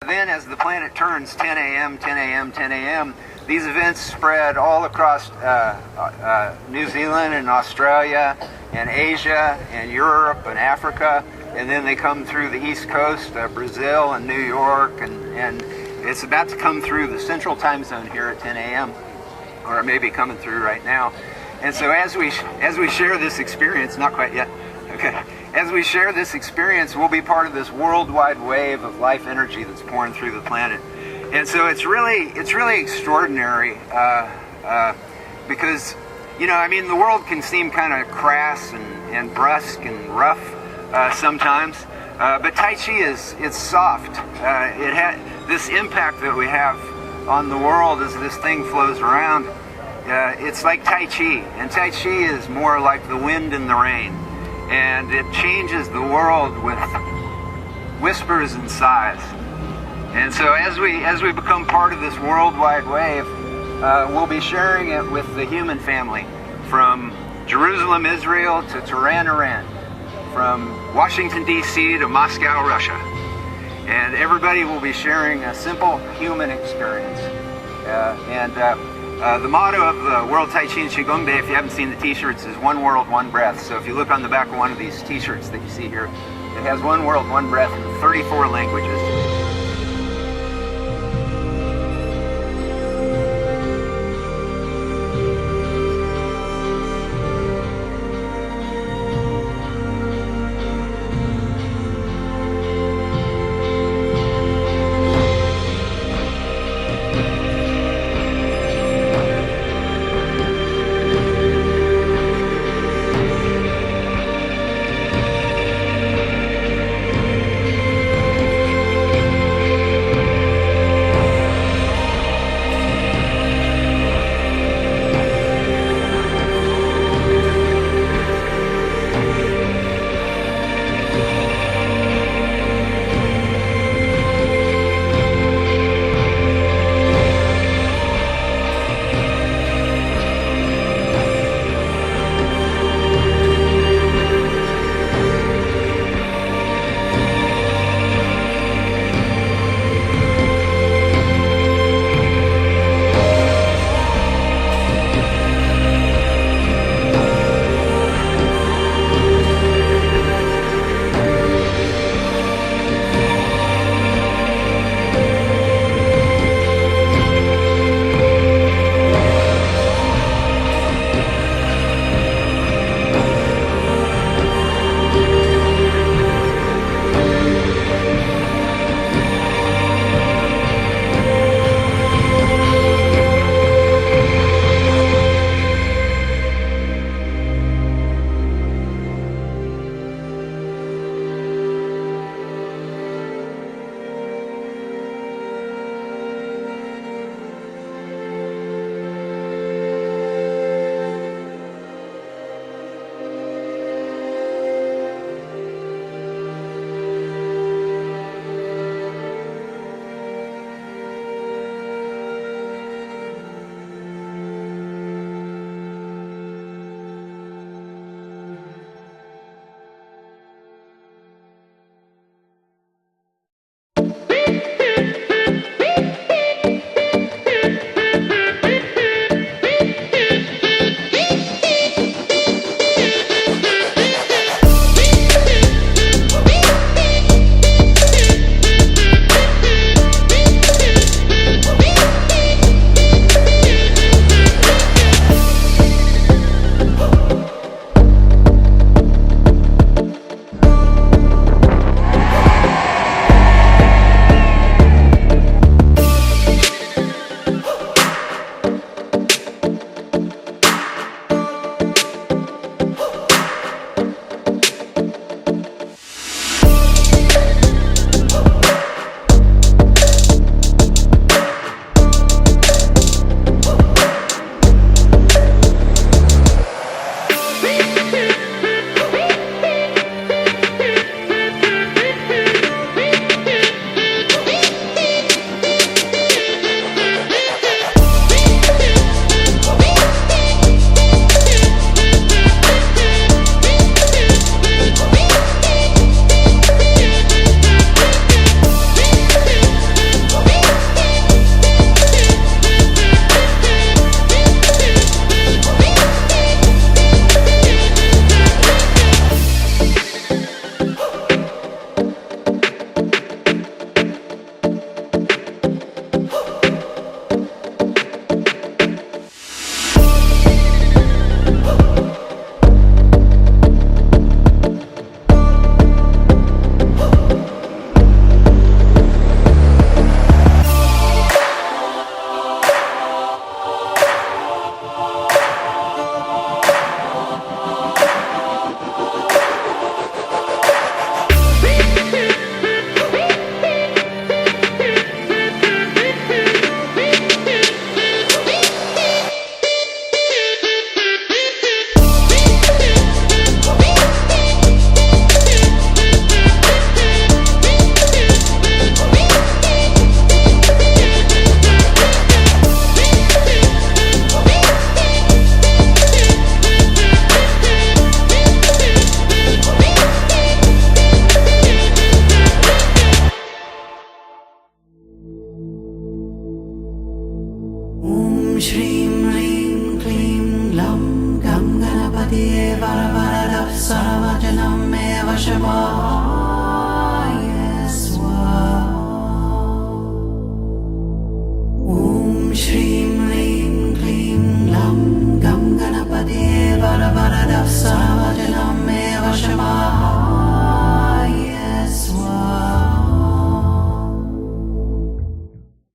Then as the planet turns 10 a.m., 10 a.m., 10 a.m., these events spread all across New Zealand and Australia and Asia and Europe and Africa, and then they come through the East Coast, Brazil and New York, and it's about to come through the Central Time Zone here at 10 a.m., or it may be coming through right now. And so as we share this experience, not quite yet, okay, as we share this experience, we'll be part of this worldwide wave of life energy that's pouring through the planet. And so it's really extraordinary because, you know, I mean, the world can seem kind of crass and brusque and rough sometimes, but Tai Chi it's soft. It had this impact that we have on the world as this thing flows around. It's like Tai Chi, and Tai Chi is more like the wind and the rain, and it changes the world with whispers and sighs. And so as we become part of this worldwide wave, we'll be sharing it with the human family, from Jerusalem, Israel to Tehran, Iran, from Washington, D.C. to Moscow, Russia. And everybody will be sharing a simple human experience. The motto of the World Tai Chi and Qigong Day, if you haven't seen the t-shirts, is one world, one breath. So if you look on the back of one of these t-shirts that you see here, it has one world, one breath in 34 languages. Shivaya Swaha. Om Shrim Lim Klim Lam Gam Ganapati Vara Vara Dasavajanam Eva Shamaha.